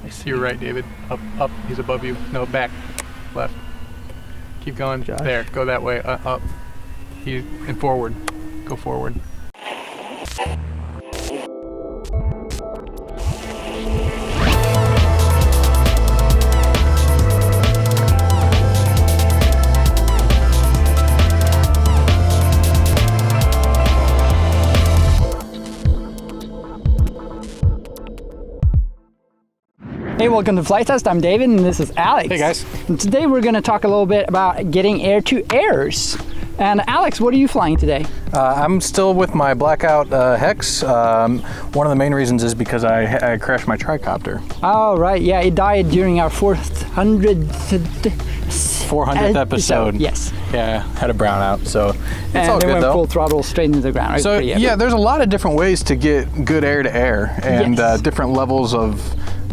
To your right, David. Up. He's above you. No, back. Left. Keep going. Josh. There. Go that way. Up. And forward. Go forward. Hey, welcome to Flight Test. I'm David and this is Alex. Hey guys. And today we're going to talk a little bit about getting air-to-airs. And Alex, what are you flying today? I'm still with my blackout Hex. One of the main reasons is because I crashed my tricopter. Oh, right. Yeah, it died during our 400th episode. Yes. Yeah, had a brownout, so it's and all then good went though. full throttle straight into the ground. So yeah, there's a lot of different ways to get good air-to-air, and Yes. different levels of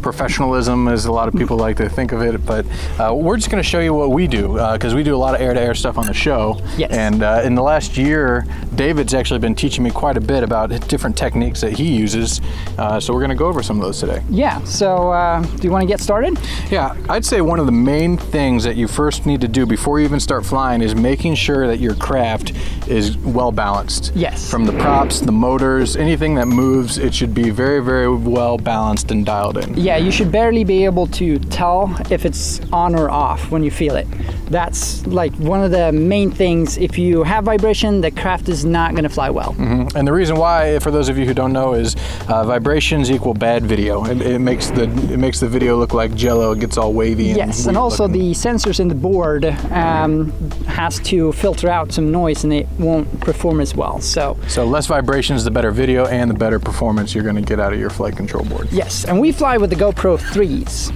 professionalism, as a lot of people like to think of it, but we're just going to show you what we do, because we do a lot of air-to-air stuff on the show. Yes. And in the last year, David's actually been teaching me quite a bit about different techniques that he uses, so we're going to go over some of those today. Yeah, so do you want to get started? Yeah, I'd say one of the main things that you first need to do before you even start flying is making sure that your craft is well balanced. Yes. From the props, the motors, anything that moves, it should be very, very well balanced and dialed in. Yeah, you should barely be able to tell if it's on or off when you feel it. That's like one of the main things. If you have vibration, the craft is not going to fly well. Mm-hmm. And the reason why, for those of you who don't know, is vibrations equal bad video. It makes the video look like JELLO. It gets all wavy. Yes, and also the sensors in the board has to filter out some noise, and it won't perform as well. So less vibrations, the better video and the better performance you're going to get out of your flight control board. Yes, and we fly with the GoPro 3s.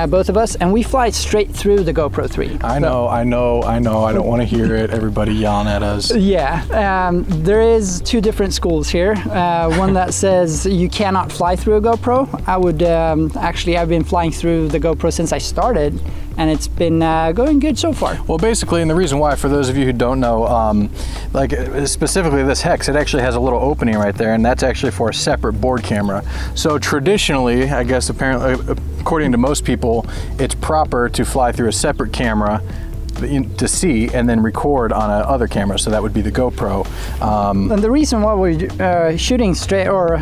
Both of us, and we fly straight through the GoPro 3. I know. I don't want to hear it. Everybody yelling at us. Yeah, there is two different schools here. One that says you cannot fly through a GoPro. I would actually, I've been flying through the GoPro since I started, and it's been going good so far. Well, basically, and the reason why, for those of you who don't know, like specifically this Hex, it actually has a little opening right there, and that's actually for a separate board camera. So traditionally, I guess apparently, according to most people, it's proper to fly through a separate camera to see and then record on a other camera, so that would be the GoPro. And the reason why we're shooting straight or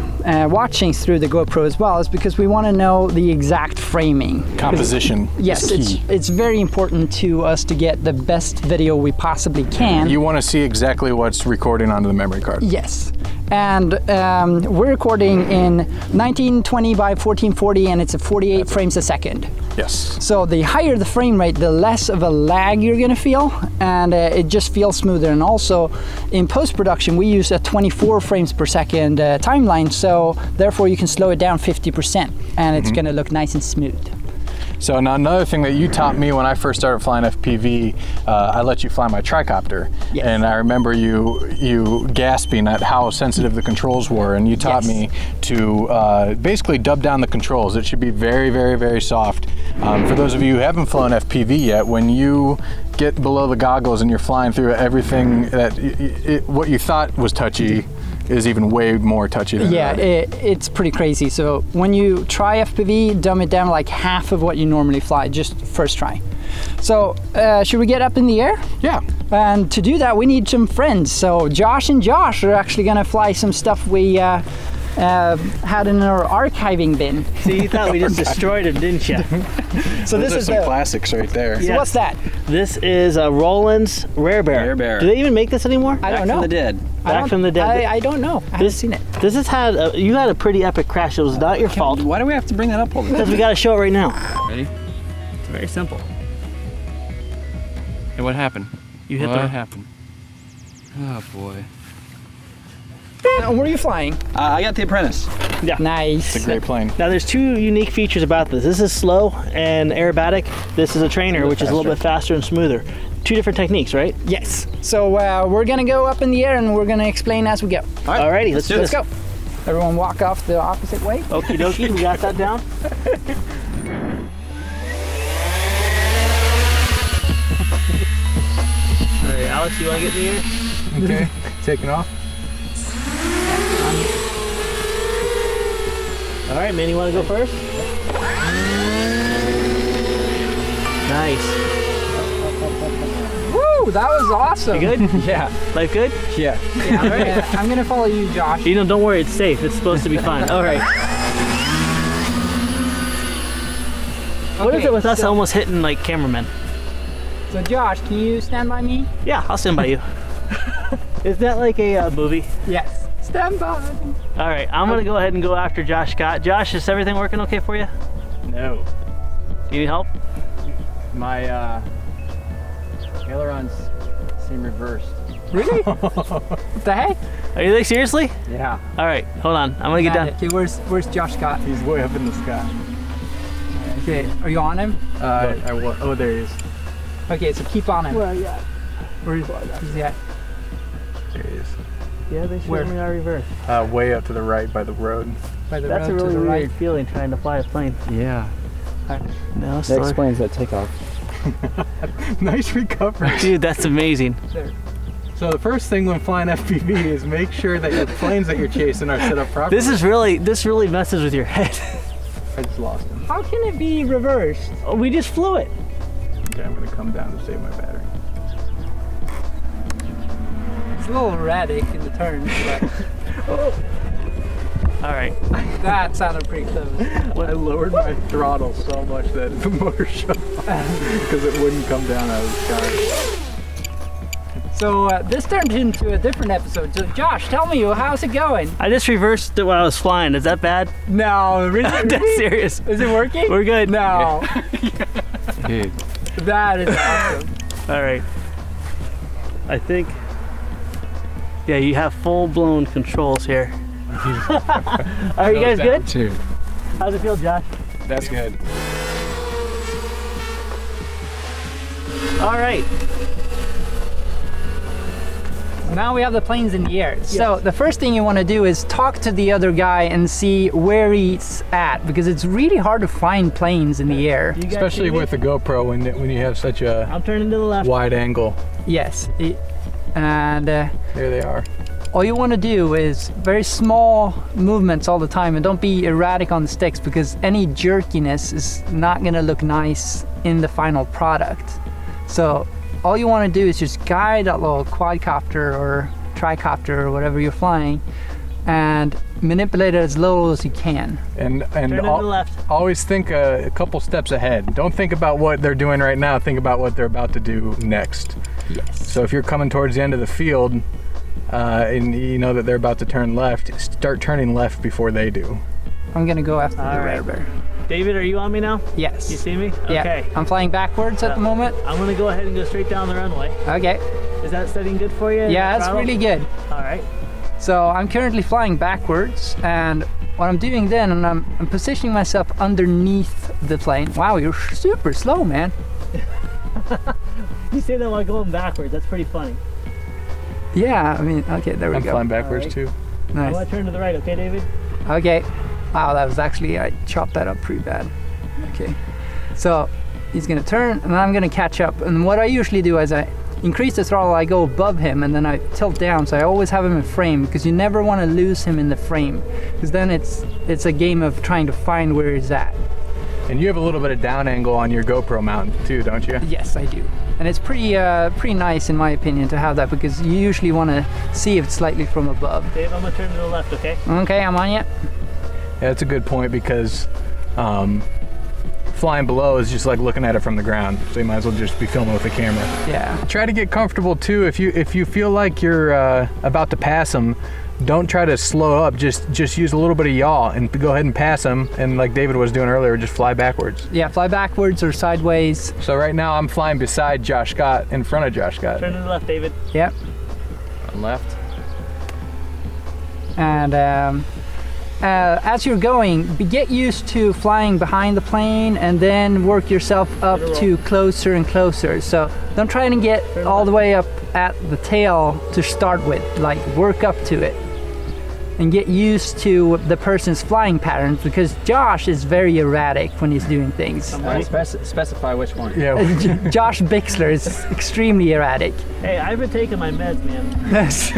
watching through the GoPro as well is because we want to know the exact framing. Composition. Yes, it's very important to us to get the best video we possibly can. You want to see exactly what's recording onto the memory card. Yes. And we're recording in 1920 by 1440, and it's at 48 frames a second. Yes. So the higher the frame rate, the less of a lag you're going to feel, and it just feels smoother. And also, in post-production, we use a 24 frames per second timeline, so therefore you can slow it down 50%, and it's going to look nice and smooth. So now another thing that you taught me when I first started flying FPV, I let you fly my tricopter. Yes. And I remember you gasping at how sensitive the controls were, and you taught me to basically dub down the controls. It should be very, very, very soft. For those of you who haven't flown FPV yet, when you get below the goggles and you're flying through everything that what you thought was touchy is even way more touchy than that. It's pretty crazy. So when you try FPV, dumb it down like half of what you normally fly, just first try. So should we get up in the air? Yeah. And to do that, we need some friends. So Josh and Josh are actually gonna fly some stuff we had in our archiving bin. So you thought we just destroyed it, didn't you? So this is some classics right there. So what's that? This is a Roland's Rare Bear. Rare Bear. Do they even make this anymore? I don't know. From the dead. Back from the dead. I don't know. I haven't seen it. This has had you had a pretty epic crash. It was not your fault. Why do we have to bring that up all the time? Because we got to show it right now. Ready? It's very simple. Hey, what happened? You hit what happened? Oh boy. Where are you flying? I got the Apprentice. Yeah. Nice. It's a great plane. Now there's two unique features about this. This is slow and aerobatic. This is a trainer, which is a little bit faster and smoother. Two different techniques, right? Yes. So we're gonna go up in the air and we're gonna explain as we go. Alrighty, let's do this. Let's go. Everyone walk off the opposite way. Okie dokie, we got that down. Alright, Alex, you want to get in the air? Okay, taking off. Alright, man, you want to go first? Nice. Woo, that was awesome. You good? Yeah. Life good? Yeah. I'm gonna follow you, Josh. You know, don't worry, it's safe. It's supposed to be fun. All right. What is it with us almost hitting like cameramen? So Josh, can you stand by me? Yeah, I'll stand by you. Is that like a movie? Yes. Stand by. All right, I'm gonna go ahead and go after Josh Scott. Josh, is everything working okay for you? No. Do you need help? My ailerons seem reversed. Really? What the heck? Are you like seriously? Yeah. All right, hold on. I'm gonna get down. Okay, where's Josh Scott? He's way up in the sky. Okay, are you on him? Oh, there he is. Okay, so keep on him. Well, yeah. Where's he at? There he is. Yeah, they Where? showed me our reverse. Way up to the right by the road. By the That's a road really to the weird right. feeling trying to fly a plane. Yeah. No, That sorry. explains that takeoff. Nice recovery. Dude, that's amazing. There. So the first thing when flying FPV is make sure that your planes that you're chasing are set up properly. This really messes with your head. I just lost him. How can it be reversed? Oh, we just flew it. Okay, I'm gonna come down to save my battery. It's a little erratic in the turns, but All right. that sounded pretty close. I lowered my throttle so much that the motor shut off because it wouldn't come down out of the sky. So this turned into a different episode. So Josh, tell me, how's it going? I just reversed it while I was flying. Is that bad? No, really? I'm dead serious. Is it working? We're good. No, Dude. that is awesome. All right. I think. Yeah, you have full-blown controls here. Are you guys good? Dude. How's it feel, Josh? That's good. All right. Now we have the planes in the air. So the first thing you want to do is talk to the other guy and see where he's at, because it's really hard to find planes in the air. You guys Especially see me? with the GoPro when you have such a I'm turning to the left. wide angle. Yes, and There they are. all you want to do is very small movements all the time, and don't be erratic on the sticks, because any jerkiness is not going to look nice in the final product. So all you want to do is just guide that little quadcopter or tricopter or whatever you're flying and manipulate it as low as you can. And Turn to the left. always think a couple steps ahead. Don't think about what they're doing right now. Think about what they're about to do next. Yes. So if you're coming towards the end of the field and you know that they're about to turn left, start turning left before they do. I'm going to go after All the right. rare bear. David, are you on me now? Yes. You see me? Yeah. Okay. I'm flying backwards at the moment. I'm gonna go ahead and go straight down the runway. Okay. Is that setting good for you? Yeah, that's Throttle? really good. All right. So I'm currently flying backwards, and what I'm doing then, and I'm positioning myself underneath the plane. Wow, you're super slow, man. You say that while going backwards. That's pretty funny. Yeah, I mean, okay, there we I'm go. flying backwards Alright. too. I'm Nice. gonna turn to the right, okay, David? Okay. Wow, that was actually, I chopped that up pretty bad. Okay. So he's gonna turn, and then I'm gonna catch up. And what I usually do is I increase the throttle, I go above him, and then I tilt down. So I always have him in frame, because you never want to lose him in the frame, because then it's a game of trying to find where he's at. And you have a little bit of down angle on your GoPro mount too, don't you? Yes, I do. And it's pretty nice, in my opinion, to have that, because you usually want to see if it's slightly from above. Dave, I'm gonna turn to the left, okay? Okay, I'm on you. Yeah, that's a good point, because flying below is just like looking at it from the ground. So you might as well just be filming with the camera. Yeah. Try to get comfortable too. If you feel like you're about to pass them, don't try to slow up. Just use a little bit of yaw and go ahead and pass them. And like David was doing earlier, just fly backwards. Yeah, fly backwards or sideways. So right now I'm flying beside Josh Scott, in front of Josh Scott. Turn to the left, David. Yep. Left. And as you're going, get used to flying behind the plane, and then work yourself up to closer and closer. So don't try and get all the way up at the tail to start with. Like, work up to it and get used to the person's flying patterns, because Josh is very erratic when he's doing things. Specify which one. Yeah. Josh Bixler is extremely erratic. Hey, I've been taking my meds, man. Yes.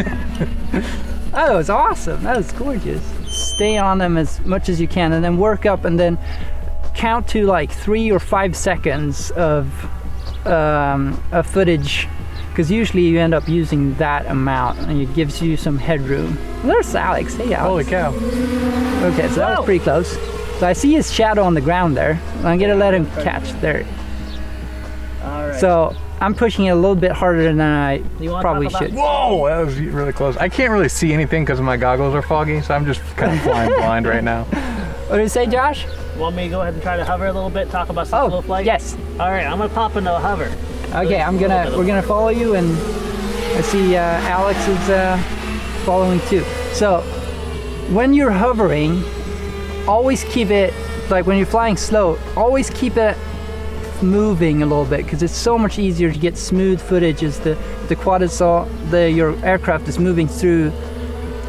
That was awesome. That was gorgeous. Stay on them as much as you can, and then work up, and then count to like 3 or 5 seconds of footage, because usually you end up using that amount, and it gives you some headroom. There's Alex. Hey, Alex. Holy cow. Okay, so that was pretty close. So I see his shadow on the ground there. I'm gonna let him catch there. All right. So I'm pushing it a little bit harder than I You wanna probably talk about- should. Whoa, that was really close. I can't really see anything because my goggles are foggy, so I'm just kind of flying blind right now. What did you say, Josh? Want me to go ahead and try to hover a little bit, talk about some slow flight? yes. All right, I'm gonna pop into a hover. Okay, we're gonna follow you, and I see Alex is following too. So when you're hovering, always keep it, like when you're flying slow, always keep it moving a little bit, because it's so much easier to get smooth footage as the your aircraft is moving through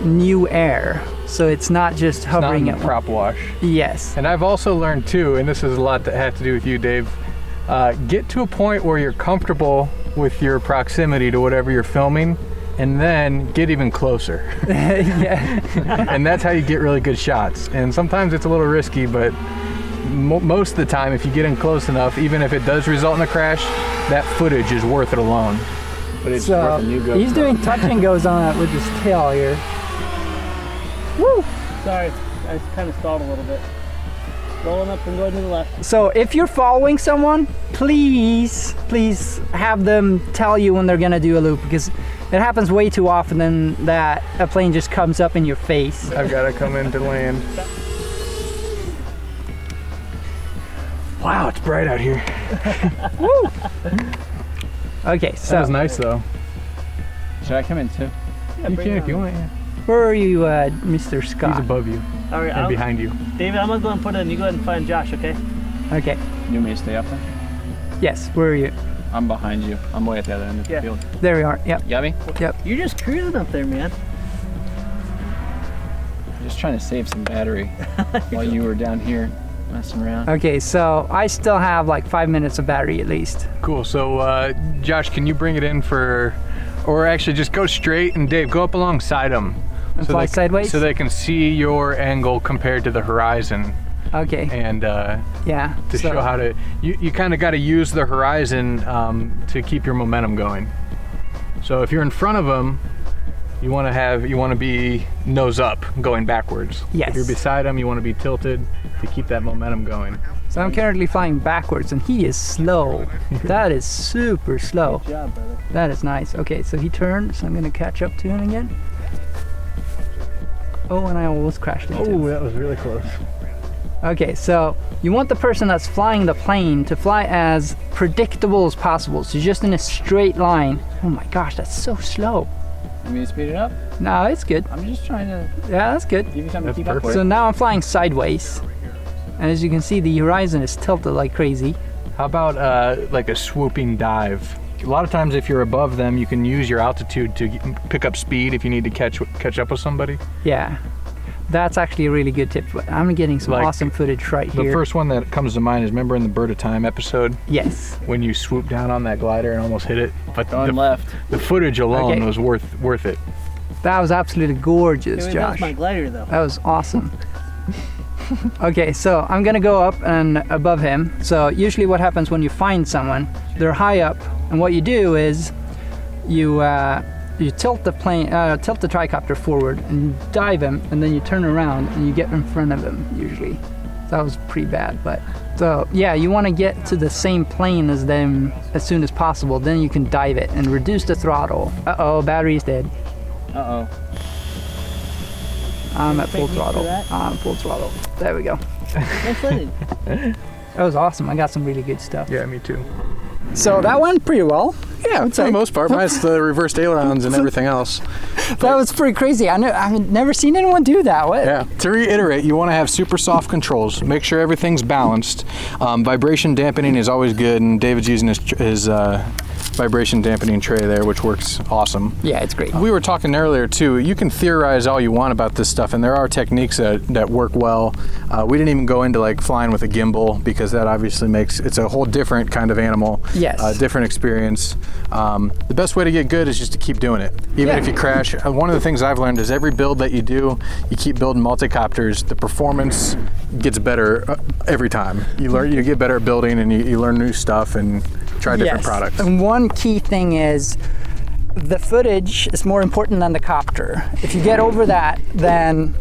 new air. So it's not just hovering Not at in prop wash. Yes. And I've also learned too, and this is a lot that has to do with you, Dave, get to a point where you're comfortable with your proximity to whatever you're filming, and then get even closer. Yeah. And that's how you get really good shots. And sometimes it's a little risky, but most of the time, if you get in close enough, even if it does result in a crash, that footage is worth it alone. But it's So worth a new GoPro. he's doing touch and goes on it with his tail here. Woo! Sorry, I kind of stalled a little bit. Rolling up and going to the left. So if you're following someone, please have them tell you when they're gonna do a loop, because it happens way too often then that a plane just comes up in your face. I've got to come in to land. Wow, it's bright out here. Okay, so That was nice though. Should I come in too? You can if you want, yeah. where are you, Mr. Scott? He's above you All right, and behind you. David, I'm gonna go and put it in. You go ahead and find Josh, okay? Okay, You want me to stay up there? yes, where are you? I'm behind you. I'm way at the other end of Yeah. the field. There we are, yep. You got me? You're just cruising up there, man. I'm just trying to save some battery while you were down here messing around. Okay, so I still have like 5 minutes of battery at least. Cool. So, Josh, can you bring it in for, or actually just go straight, and Dave, go up alongside them. And fly sideways? So they can see your angle compared to the horizon, Okay, and yeah. to so- show how to, you kind of got to use the horizon to keep your momentum going. So if you're in front of them, you want to be nose up, going backwards. Yes. If you're beside them, you want to be tilted to keep that momentum going. So I'm currently flying backwards, and he is slow. That is super slow. Good job, brother. That is nice. Okay, so he turned, so I'm gonna catch up to him again. Oh, and I almost crashed into him. that was really close. Okay, so you want the person that's flying the plane to fly as predictable as possible. So just in a straight line. Oh my gosh, that's so slow. You want me to speed it up? No, it's good. I'm just trying to Yeah, that's good. give you something That's to keep up perfect. with. So now I'm flying sideways. And as you can see, the horizon is tilted like crazy. How about like a swooping dive? A lot of times if you're above them, you can use your altitude to pick up speed if you need to catch up with somebody. Yeah, that's actually a really good tip. I'm getting some Like, awesome footage right The here. first one that comes to mind is, remember in the Bird of Time episode Yes. when you swoop down on that glider and almost hit it? But Going left. the footage alone Okay. was worth it. That was absolutely gorgeous, That was Josh. my glider, though. That was awesome. Okay, so I'm gonna go up and above him. So usually what happens when you find someone, they're high up, and what you do is you tilt the plane, tilt the tricopter forward and you dive him, and then you turn around and you get in front of him usually. That was pretty bad, but so yeah, you want to get to the same plane as them as soon as possible. Then you can dive it and reduce the throttle. Uh-oh, battery's dead. Uh-oh. I'm at full Take me through throttle. that? I'm full throttle. There we go. Nice landing. That was awesome. I got some really good stuff. Yeah, me too. So that went pretty well. Yeah, for the most part, minus the reversed ailerons and everything else. That was pretty crazy. I've never seen anyone do that. What? Yeah. To reiterate, you want to have super soft controls. Make sure everything's balanced. Vibration dampening is always good, and David's using his vibration dampening tray there, which works awesome. Yeah, it's great. We were talking earlier too, you can theorize all you want about this stuff, and there are techniques that work well. We didn't even go into like flying with a gimbal, because that obviously makes, it's a whole different kind of animal. Yes. Different experience. The best way to get good is just to keep doing it. Even if you crash. One of the things I've learned is every build that you do, you keep building multi-copters, the performance gets better every time. You get better at building, and you learn new stuff and try different products. And one key thing is the footage is more important than the copter. If you get over that, then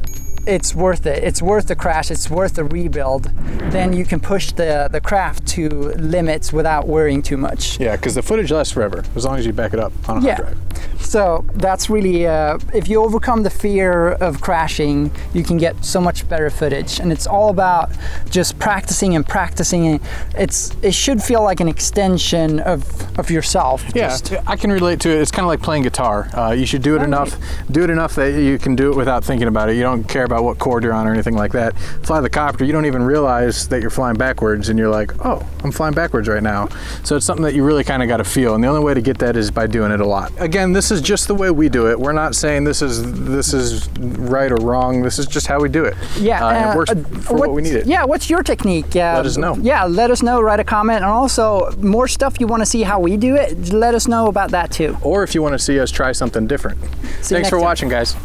it's worth it. It's worth the crash, it's worth the rebuild. Then you can push the craft to limits without worrying too much. Yeah, because the footage lasts forever, as long as you back it up on a hard drive. So that's really, if you overcome the fear of crashing, you can get so much better footage. And it's all about just practicing and practicing. It should feel like an extension of yourself. Yeah, I can relate to it. It's kind of like playing guitar. You should do it enough that you can do it without thinking about it. You don't care about what chord you're on or anything like that. Fly the copter, you don't even realize that you're flying backwards, and you're like, oh, I'm flying backwards right now. So it's something that you really kind of got to feel, and the only way to get that is by doing it a lot. Again, this is just the way we do it. We're not saying this is right or wrong. This is just how we do it. Yeah, it works for what we need it. Yeah, what's your technique? Let us know. Yeah, let us know. Write a comment, and also more stuff you want to see how we do it. Let us know about that too. Or if you want to see us try something different. Thanks for watching, guys.